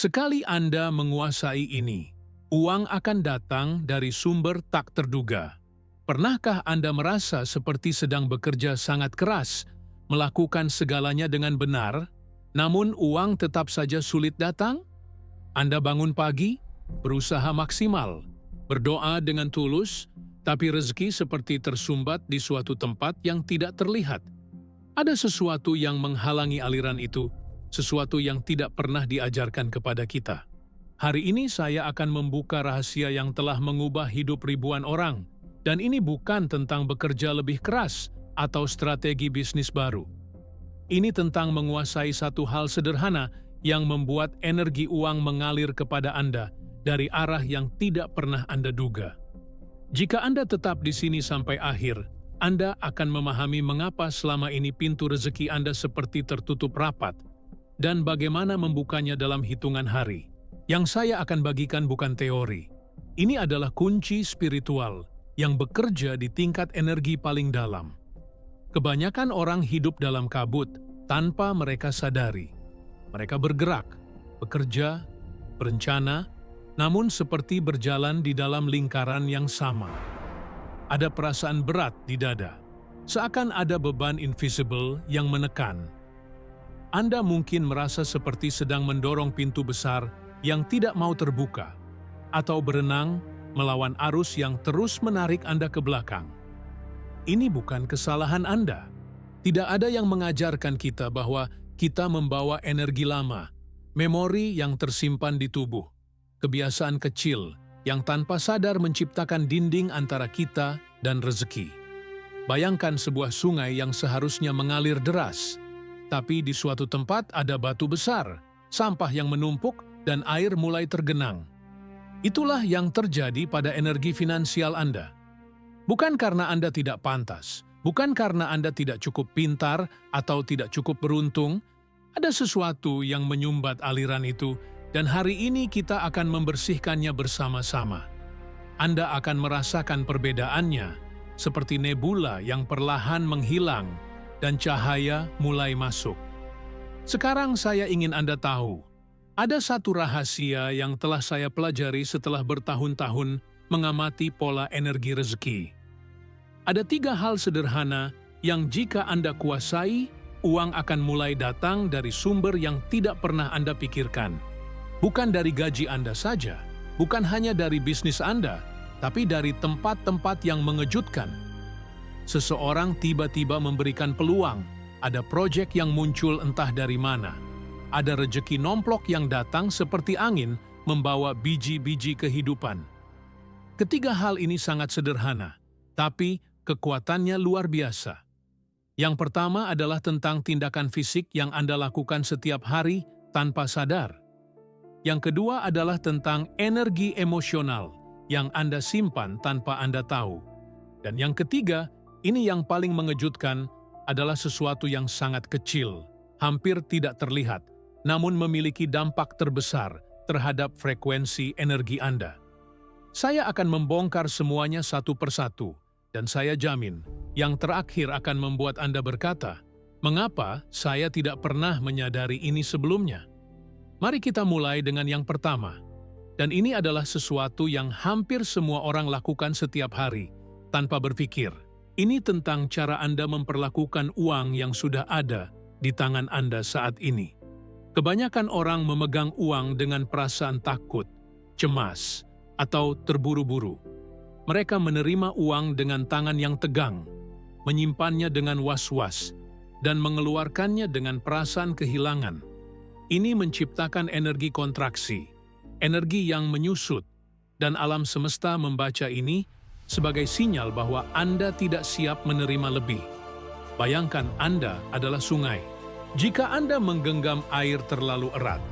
Sekali Anda menguasai ini, uang akan datang dari sumber tak terduga. Pernahkah Anda merasa seperti sedang bekerja sangat keras, melakukan segalanya dengan benar, namun uang tetap saja sulit datang? Anda bangun pagi, berusaha maksimal, berdoa dengan tulus, tapi rezeki seperti tersumbat di suatu tempat yang tidak terlihat. Ada sesuatu yang menghalangi aliran itu, sesuatu yang tidak pernah diajarkan kepada kita. Hari ini saya akan membuka rahasia yang telah mengubah hidup ribuan orang, dan ini bukan tentang bekerja lebih keras atau strategi bisnis baru. Ini tentang menguasai satu hal sederhana yang membuat energi uang mengalir kepada Anda dari arah yang tidak pernah Anda duga. Jika Anda tetap di sini sampai akhir, Anda akan memahami mengapa selama ini pintu rezeki Anda seperti tertutup rapat, dan bagaimana membukanya dalam hitungan hari. Yang saya akan bagikan bukan teori. Ini adalah kunci spiritual yang bekerja di tingkat energi paling dalam. Kebanyakan orang hidup dalam kabut tanpa mereka sadari. Mereka bergerak, bekerja, berencana, namun seperti berjalan di dalam lingkaran yang sama. Ada perasaan berat di dada, seakan ada beban invisible yang menekan. Anda mungkin merasa seperti sedang mendorong pintu besar yang tidak mau terbuka, atau berenang melawan arus yang terus menarik Anda ke belakang. Ini bukan kesalahan Anda. Tidak ada yang mengajarkan kita bahwa kita membawa energi lama, memori yang tersimpan di tubuh, kebiasaan kecil yang tanpa sadar menciptakan dinding antara kita dan rezeki. Bayangkan sebuah sungai yang seharusnya mengalir deras, tapi di suatu tempat ada batu besar, sampah yang menumpuk, dan air mulai tergenang. Itulah yang terjadi pada energi finansial Anda. Bukan karena Anda tidak pantas, bukan karena Anda tidak cukup pintar atau tidak cukup beruntung, ada sesuatu yang menyumbat aliran itu, dan hari ini kita akan membersihkannya bersama-sama. Anda akan merasakan perbedaannya, seperti nebula yang perlahan menghilang, dan cahaya mulai masuk. Sekarang saya ingin Anda tahu, ada satu rahasia yang telah saya pelajari setelah bertahun-tahun mengamati pola energi rezeki. Ada 3 hal sederhana yang jika Anda kuasai, uang akan mulai datang dari sumber yang tidak pernah Anda pikirkan. Bukan dari gaji Anda saja, bukan hanya dari bisnis Anda, tapi dari tempat-tempat yang mengejutkan. Seseorang tiba-tiba memberikan peluang, ada proyek yang muncul entah dari mana. Ada rejeki nomplok yang datang seperti angin membawa biji-biji kehidupan. Ketiga hal ini sangat sederhana, tapi kekuatannya luar biasa. Yang pertama adalah tentang tindakan fisik yang Anda lakukan setiap hari tanpa sadar. Yang kedua adalah tentang energi emosional yang Anda simpan tanpa Anda tahu. Dan yang ketiga, ini yang paling mengejutkan, adalah sesuatu yang sangat kecil, hampir tidak terlihat, namun memiliki dampak terbesar terhadap frekuensi energi Anda. Saya akan membongkar semuanya satu persatu, dan saya jamin, yang terakhir akan membuat Anda berkata, "Mengapa saya tidak pernah menyadari ini sebelumnya?" Mari kita mulai dengan yang pertama. Dan ini adalah sesuatu yang hampir semua orang lakukan setiap hari, tanpa berpikir. Ini tentang cara Anda memperlakukan uang yang sudah ada di tangan Anda saat ini. Kebanyakan orang memegang uang dengan perasaan takut, cemas, atau terburu-buru. Mereka menerima uang dengan tangan yang tegang, menyimpannya dengan was-was, dan mengeluarkannya dengan perasaan kehilangan. Ini menciptakan energi kontraksi, energi yang menyusut, dan alam semesta membaca ini sebagai sinyal bahwa Anda tidak siap menerima lebih. Bayangkan Anda adalah sungai. Jika Anda menggenggam air terlalu erat,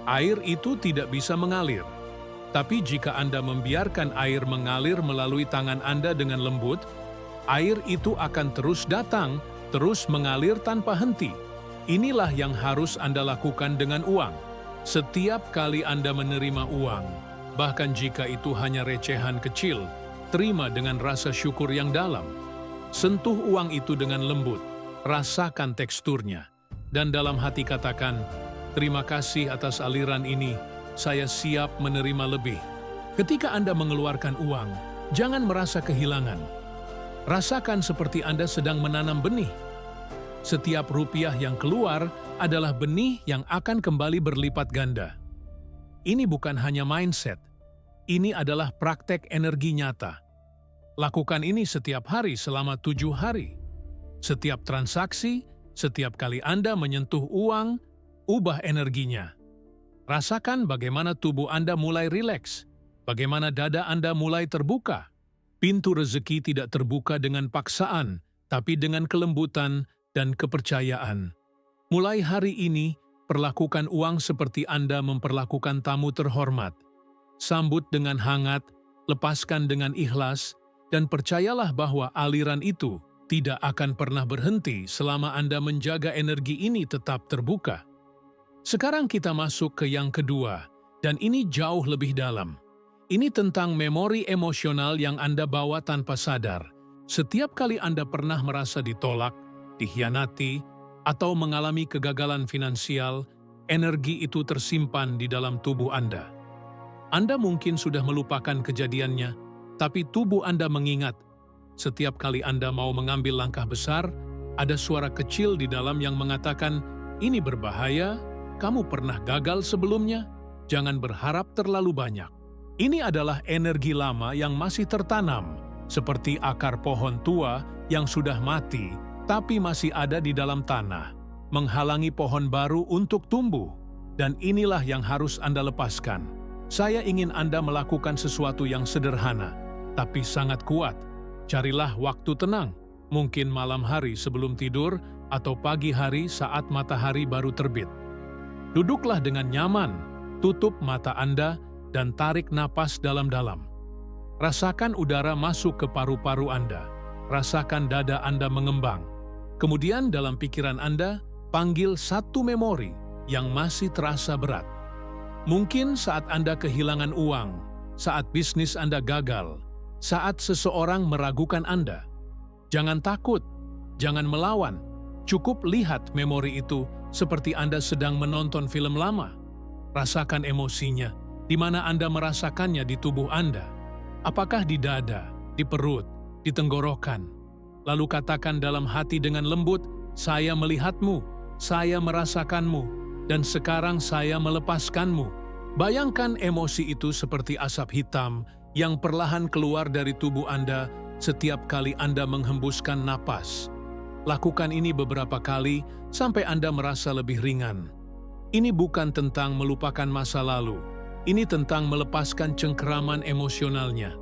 air itu tidak bisa mengalir. Tapi jika Anda membiarkan air mengalir melalui tangan Anda dengan lembut, air itu akan terus datang, terus mengalir tanpa henti. Inilah yang harus Anda lakukan dengan uang. Setiap kali Anda menerima uang, bahkan jika itu hanya recehan kecil, terima dengan rasa syukur yang dalam. Sentuh uang itu dengan lembut, rasakan teksturnya, dan dalam hati katakan, "Terima kasih atas aliran ini saya siap menerima lebih. Ketika Anda mengeluarkan uang, jangan merasa kehilangan. Rasakan seperti Anda sedang menanam benih. Setiap rupiah yang keluar adalah benih yang akan kembali berlipat ganda. Ini bukan hanya mindset, ini adalah praktek energi nyata. Lakukan ini setiap hari selama 7 hari. Setiap transaksi, setiap kali Anda menyentuh uang, ubah energinya. Rasakan bagaimana tubuh Anda mulai rileks, bagaimana dada Anda mulai terbuka. Pintu rezeki tidak terbuka dengan paksaan, tapi dengan kelembutan dan kepercayaan. Mulai hari ini, perlakukan uang seperti Anda memperlakukan tamu terhormat. Sambut dengan hangat, lepaskan dengan ikhlas, dan percayalah bahwa aliran itu tidak akan pernah berhenti selama Anda menjaga energi ini tetap terbuka. Sekarang kita masuk ke yang kedua, dan ini jauh lebih dalam. Ini tentang memori emosional yang Anda bawa tanpa sadar. Setiap kali Anda pernah merasa ditolak, dikhianati, atau mengalami kegagalan finansial, energi itu tersimpan di dalam tubuh Anda. Anda mungkin sudah melupakan kejadiannya, tapi tubuh Anda mengingat. Setiap kali Anda mau mengambil langkah besar, ada suara kecil di dalam yang mengatakan, "Ini berbahaya, kamu pernah gagal sebelumnya, jangan berharap terlalu banyak." Ini adalah energi lama yang masih tertanam, seperti akar pohon tua yang sudah mati, tapi masih ada di dalam tanah, menghalangi pohon baru untuk tumbuh. Dan inilah yang harus Anda lepaskan. Saya ingin Anda melakukan sesuatu yang sederhana, tapi sangat kuat. Carilah waktu tenang, mungkin malam hari sebelum tidur atau pagi hari saat matahari baru terbit. Duduklah dengan nyaman, tutup mata Anda, dan tarik napas dalam-dalam. Rasakan udara masuk ke paru-paru Anda. Rasakan dada Anda mengembang. Kemudian dalam pikiran Anda, panggil satu memori yang masih terasa berat. Mungkin saat Anda kehilangan uang, saat bisnis Anda gagal, saat seseorang meragukan Anda. Jangan takut, jangan melawan. Cukup lihat memori itu seperti Anda sedang menonton film lama. Rasakan emosinya, di mana Anda merasakannya di tubuh Anda. Apakah di dada, di perut, di tenggorokan? Lalu katakan dalam hati dengan lembut, "Saya melihatmu, saya merasakanmu, dan sekarang saya melepaskanmu." Bayangkan emosi itu seperti asap hitam yang perlahan keluar dari tubuh Anda setiap kali Anda menghembuskan napas. Lakukan ini beberapa kali sampai Anda merasa lebih ringan. Ini bukan tentang melupakan masa lalu. Ini tentang melepaskan cengkeraman emosionalnya.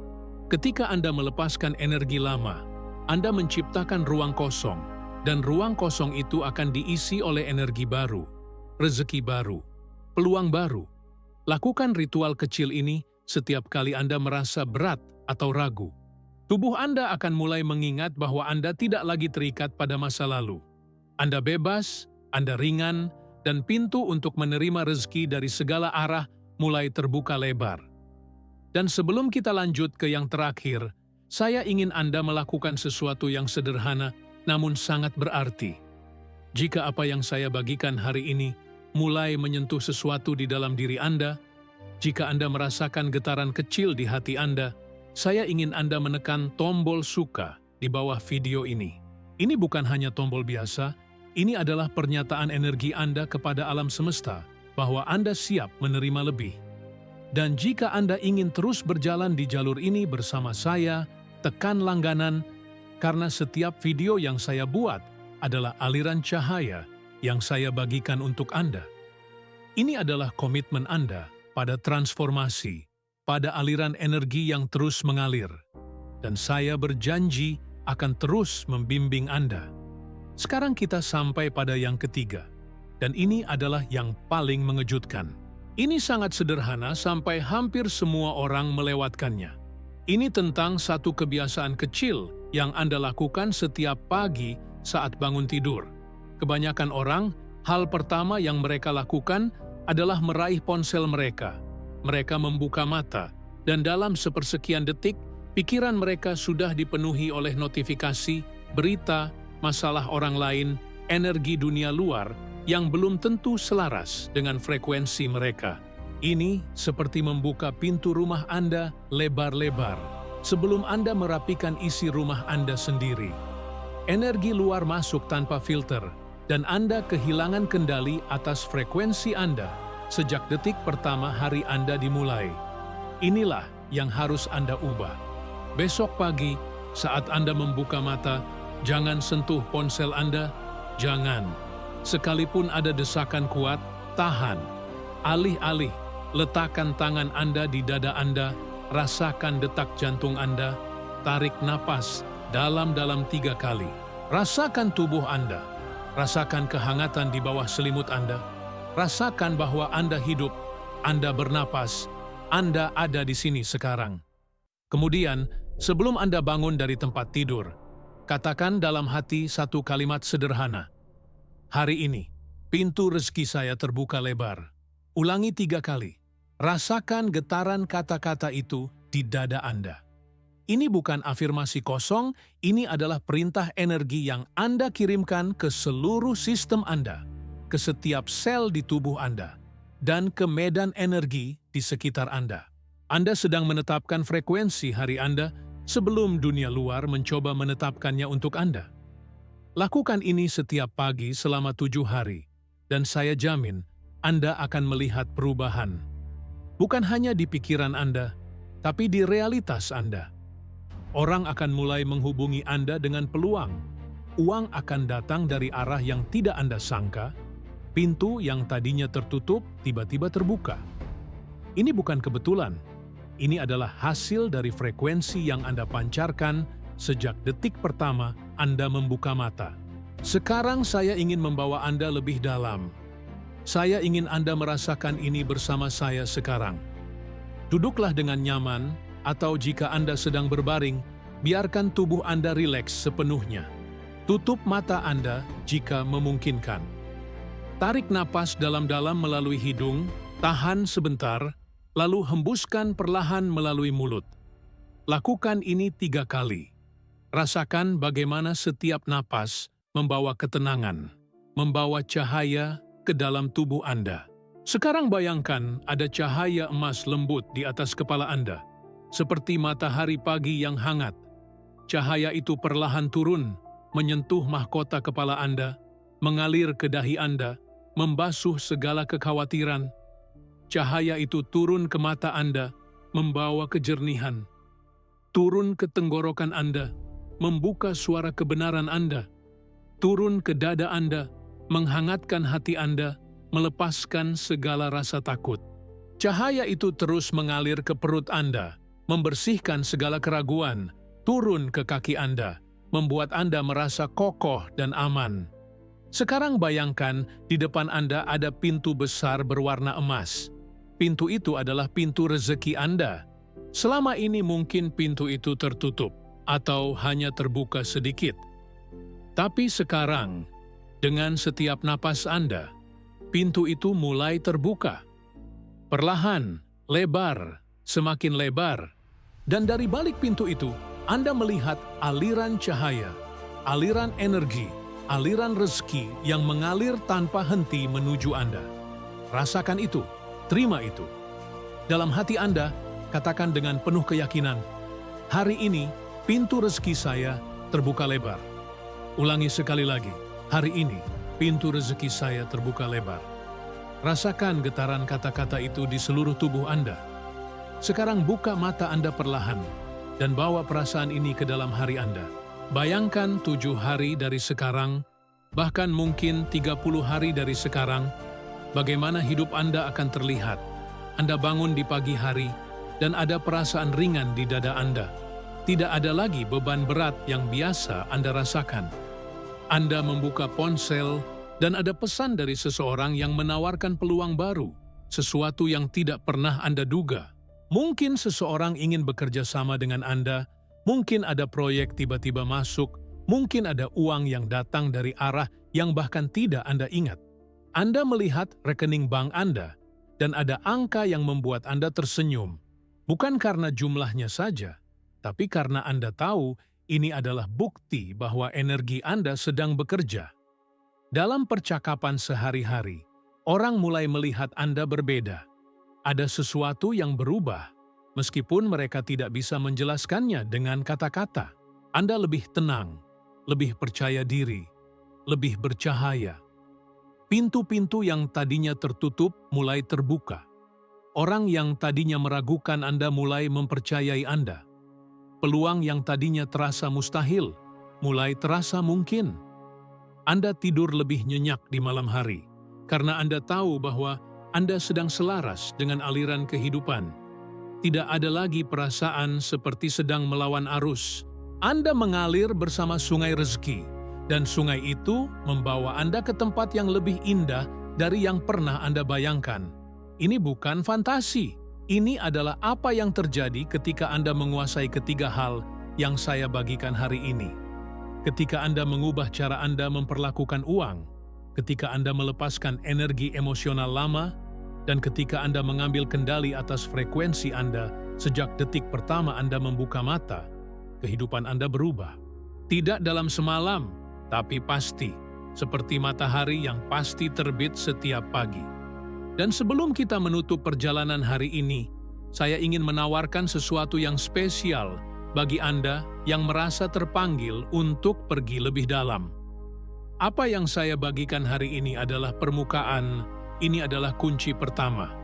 Ketika Anda melepaskan energi lama, Anda menciptakan ruang kosong, dan ruang kosong itu akan diisi oleh energi baru, rezeki baru, peluang baru. Lakukan ritual kecil ini setiap kali Anda merasa berat atau ragu. Tubuh Anda akan mulai mengingat bahwa Anda tidak lagi terikat pada masa lalu. Anda bebas, Anda ringan, dan pintu untuk menerima rezeki dari segala arah mulai terbuka lebar. Dan sebelum kita lanjut ke yang terakhir, saya ingin Anda melakukan sesuatu yang sederhana namun sangat berarti. Jika apa yang saya bagikan hari ini mulai menyentuh sesuatu di dalam diri Anda, jika Anda merasakan getaran kecil di hati Anda, saya ingin Anda menekan tombol suka di bawah video ini. Ini bukan hanya tombol biasa, ini adalah pernyataan energi Anda kepada alam semesta bahwa Anda siap menerima lebih. Dan jika Anda ingin terus berjalan di jalur ini bersama saya, tekan langganan, karena setiap video yang saya buat adalah aliran cahaya yang saya bagikan untuk Anda. Ini adalah komitmen Anda pada transformasi, pada aliran energi yang terus mengalir. Dan saya berjanji akan terus membimbing Anda. Sekarang kita sampai pada yang ketiga. Dan ini adalah yang paling mengejutkan. Ini sangat sederhana sampai hampir semua orang melewatkannya. Ini tentang satu kebiasaan kecil yang Anda lakukan setiap pagi saat bangun tidur. Kebanyakan orang, hal pertama yang mereka lakukan adalah meraih ponsel mereka. Mereka membuka mata, dan dalam sepersekian detik, pikiran mereka sudah dipenuhi oleh notifikasi, berita, masalah orang lain, energi dunia luar, yang belum tentu selaras dengan frekuensi mereka. Ini seperti membuka pintu rumah Anda lebar-lebar sebelum Anda merapikan isi rumah Anda sendiri. Energi luar masuk tanpa filter, dan Anda kehilangan kendali atas frekuensi Anda sejak detik pertama hari Anda dimulai. Inilah yang harus Anda ubah. Besok pagi, saat Anda membuka mata, jangan sentuh ponsel Anda, jangan. Sekalipun ada desakan kuat, tahan. Alih-alih, letakkan tangan Anda di dada Anda, rasakan detak jantung Anda, tarik napas dalam-dalam 3 kali. Rasakan tubuh Anda, rasakan kehangatan di bawah selimut Anda, rasakan bahwa Anda hidup, Anda bernapas, Anda ada di sini sekarang. Kemudian, sebelum Anda bangun dari tempat tidur, katakan dalam hati satu kalimat sederhana. Hari ini, pintu rezeki saya terbuka lebar. Ulangi 3 kali. Rasakan getaran kata-kata itu di dada Anda. Ini bukan afirmasi kosong, ini adalah perintah energi yang Anda kirimkan ke seluruh sistem Anda, ke setiap sel di tubuh Anda, dan ke medan energi di sekitar Anda. Anda sedang menetapkan frekuensi hari Anda sebelum dunia luar mencoba menetapkannya untuk Anda. Lakukan ini setiap pagi selama 7 hari, dan saya jamin Anda akan melihat perubahan. Bukan hanya di pikiran Anda, tapi di realitas Anda. Orang akan mulai menghubungi Anda dengan peluang. Uang akan datang dari arah yang tidak Anda sangka. Pintu yang tadinya tertutup tiba-tiba terbuka. Ini bukan kebetulan. Ini adalah hasil dari frekuensi yang Anda pancarkan sejak detik pertama Anda membuka mata. Sekarang saya ingin membawa Anda lebih dalam. Saya ingin Anda merasakan ini bersama saya sekarang. Duduklah dengan nyaman, atau jika Anda sedang berbaring, biarkan tubuh Anda rileks sepenuhnya. Tutup mata Anda jika memungkinkan. Tarik napas dalam-dalam melalui hidung, tahan sebentar, lalu hembuskan perlahan melalui mulut. Lakukan ini 3 kali. Rasakan bagaimana setiap napas membawa ketenangan, membawa cahaya ke dalam tubuh Anda. Sekarang bayangkan ada cahaya emas lembut di atas kepala Anda, seperti matahari pagi yang hangat. Cahaya itu perlahan turun, menyentuh mahkota kepala Anda, mengalir ke dahi Anda, membasuh segala kekhawatiran. Cahaya itu turun ke mata Anda, membawa kejernihan. Turun ke tenggorokan Anda, membuka suara kebenaran Anda. Turun ke dada Anda, menghangatkan hati Anda, melepaskan segala rasa takut. Cahaya itu terus mengalir ke perut Anda, membersihkan segala keraguan, turun ke kaki Anda, membuat Anda merasa kokoh dan aman. Sekarang bayangkan di depan Anda ada pintu besar berwarna emas. Pintu itu adalah pintu rezeki Anda. Selama ini mungkin pintu itu tertutup atau hanya terbuka sedikit. Tapi sekarang, dengan setiap napas Anda, pintu itu mulai terbuka. Perlahan, lebar, semakin lebar. Dan dari balik pintu itu, Anda melihat aliran cahaya, aliran energi, aliran rezeki yang mengalir tanpa henti menuju Anda. Rasakan itu, terima itu. Dalam hati Anda, katakan dengan penuh keyakinan, hari ini pintu rezeki saya terbuka lebar. Ulangi sekali lagi, hari ini pintu rezeki saya terbuka lebar. Rasakan getaran kata-kata itu di seluruh tubuh Anda. Sekarang buka mata Anda perlahan dan bawa perasaan ini ke dalam hari Anda. Bayangkan 7 hari dari sekarang, bahkan mungkin 30 hari dari sekarang, bagaimana hidup Anda akan terlihat. Anda bangun di pagi hari dan ada perasaan ringan di dada Anda. Tidak ada lagi beban berat yang biasa Anda rasakan. Anda membuka ponsel dan ada pesan dari seseorang yang menawarkan peluang baru, sesuatu yang tidak pernah Anda duga. Mungkin seseorang ingin bekerja sama dengan Anda, mungkin ada proyek tiba-tiba masuk, mungkin ada uang yang datang dari arah yang bahkan tidak Anda ingat. Anda melihat rekening bank Anda, dan ada angka yang membuat Anda tersenyum. Bukan karena jumlahnya saja, tapi karena Anda tahu ini adalah bukti bahwa energi Anda sedang bekerja. Dalam percakapan sehari-hari, orang mulai melihat Anda berbeda. Ada sesuatu yang berubah, meskipun mereka tidak bisa menjelaskannya dengan kata-kata. Anda lebih tenang, lebih percaya diri, lebih bercahaya. Pintu-pintu yang tadinya tertutup mulai terbuka. Orang yang tadinya meragukan Anda mulai mempercayai Anda. Peluang yang tadinya terasa mustahil mulai terasa mungkin. Anda tidur lebih nyenyak di malam hari karena Anda tahu bahwa Anda sedang selaras dengan aliran kehidupan. Tidak ada lagi perasaan seperti sedang melawan arus. Anda mengalir bersama sungai rezeki, dan sungai itu membawa Anda ke tempat yang lebih indah dari yang pernah Anda bayangkan. Ini bukan fantasi. Ini adalah apa yang terjadi ketika Anda menguasai ketiga hal yang saya bagikan hari ini. Ketika Anda mengubah cara Anda memperlakukan uang, ketika Anda melepaskan energi emosional lama, dan ketika Anda mengambil kendali atas frekuensi Anda sejak detik pertama Anda membuka mata, kehidupan Anda berubah. Tidak dalam semalam, tapi pasti, seperti matahari yang pasti terbit setiap pagi. Dan sebelum kita menutup perjalanan hari ini, saya ingin menawarkan sesuatu yang spesial bagi Anda yang merasa terpanggil untuk pergi lebih dalam. Apa yang saya bagikan hari ini adalah permukaan, ini adalah kunci pertama.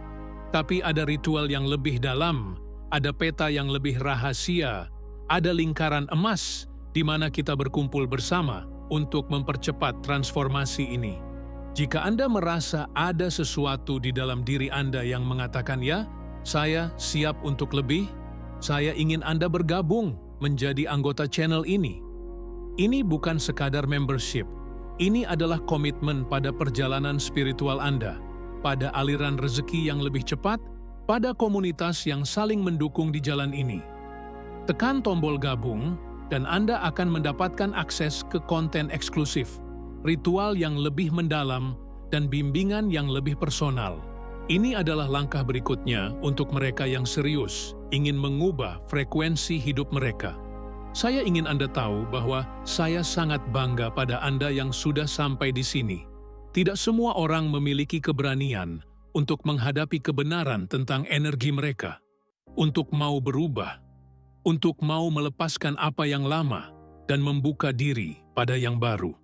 Tapi ada ritual yang lebih dalam, ada peta yang lebih rahasia, ada lingkaran emas di mana kita berkumpul bersama untuk mempercepat transformasi ini. Jika Anda merasa ada sesuatu di dalam diri Anda yang mengatakan, "Ya, saya siap untuk lebih," saya ingin Anda bergabung menjadi anggota channel ini. Ini bukan sekadar membership. Ini adalah komitmen pada perjalanan spiritual Anda, pada aliran rezeki yang lebih cepat, pada komunitas yang saling mendukung di jalan ini. Tekan tombol gabung, dan Anda akan mendapatkan akses ke konten eksklusif, ritual yang lebih mendalam, dan bimbingan yang lebih personal. Ini adalah langkah berikutnya untuk mereka yang serius ingin mengubah frekuensi hidup mereka. Saya ingin Anda tahu bahwa saya sangat bangga pada Anda yang sudah sampai di sini. Tidak semua orang memiliki keberanian untuk menghadapi kebenaran tentang energi mereka, untuk mau berubah, untuk mau melepaskan apa yang lama dan membuka diri pada yang baru.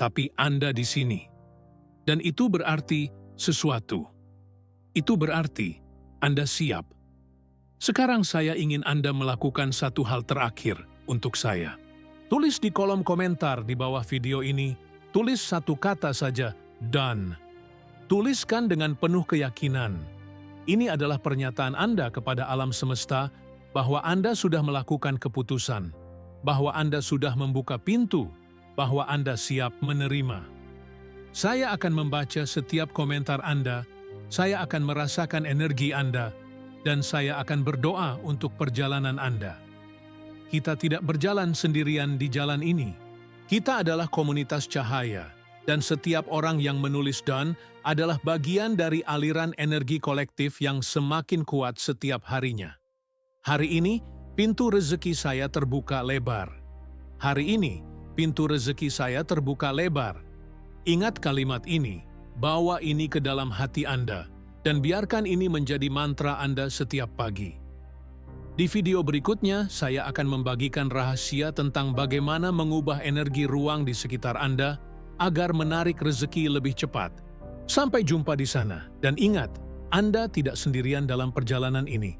Tapi Anda di sini. Dan itu berarti sesuatu. Itu berarti Anda siap. Sekarang saya ingin Anda melakukan satu hal terakhir untuk saya. Tulis di kolom komentar di bawah video ini, tulis satu kata saja, "Done". Tuliskan dengan penuh keyakinan. Ini adalah pernyataan Anda kepada alam semesta bahwa Anda sudah melakukan keputusan, bahwa Anda sudah membuka pintu, bahwa Anda siap menerima. Saya akan membaca setiap komentar Anda, saya akan merasakan energi Anda, dan saya akan berdoa untuk perjalanan Anda. Kita tidak berjalan sendirian di jalan ini. Kita adalah komunitas cahaya, dan setiap orang yang menulis "Done" adalah bagian dari aliran energi kolektif yang semakin kuat setiap harinya. Hari ini, pintu rezeki saya terbuka lebar. Hari ini, pintu rezeki saya terbuka lebar. Ingat kalimat ini, bawa ini ke dalam hati Anda, dan biarkan ini menjadi mantra Anda setiap pagi. Di video berikutnya, saya akan membagikan rahasia tentang bagaimana mengubah energi ruang di sekitar Anda agar menarik rezeki lebih cepat. Sampai jumpa di sana, dan ingat, Anda tidak sendirian dalam perjalanan ini.